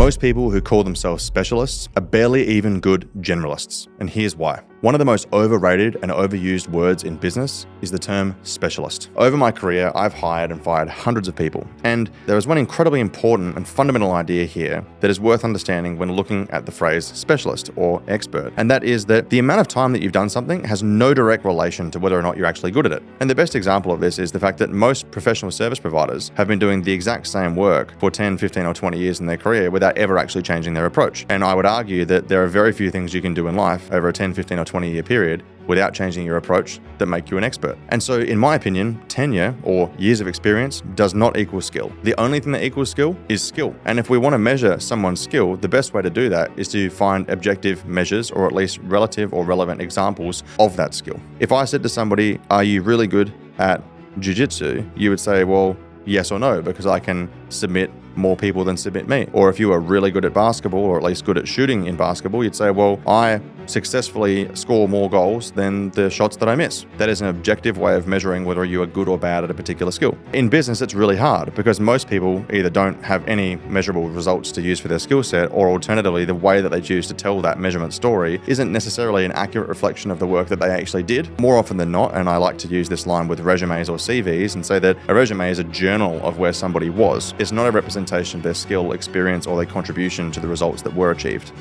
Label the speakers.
Speaker 1: Most people who call themselves specialists are barely even good generalists, and here's why. One of the most overrated and overused words in business is the term specialist. Over my career, I've hired and fired hundreds of people, and there is one incredibly important and fundamental idea here that is worth understanding when looking at the phrase specialist or expert, and that is that the amount of time that you've done something has no direct relation to whether or not you're actually good at it. And the best example of this is the fact that most professional service providers have been doing the exact same work for 10, 15, or 20 years in their career without ever actually changing their approach. And I would argue that there are very few things you can do in life over a 10, 15, or 20-year period without changing your approach that make you an expert. And so, in my opinion, tenure or years of experience does not equal skill. The only thing that equals skill is skill. And if we want to measure someone's skill, the best way to do that is to find objective measures or at least relative or relevant examples of that skill. If I said to somebody, "Are you really good at jiu-jitsu?" you would say, well, yes or no, because I can submit more people than submit me. Or if you are really good at basketball, or at least good at shooting in basketball, you'd say, well, I successfully score more goals than the shots that I miss. That is an objective way of measuring whether you are good or bad at a particular skill. In business, it's really hard because most people either don't have any measurable results to use for their skill set, or alternatively, the way that they choose to tell that measurement story isn't necessarily an accurate reflection of the work that they actually did. More often than not, and I like to use this line with resumes or CVs and say that a resume is a journal of where somebody was. It's not a representation of their skill, experience, or their contribution to the results that were achieved.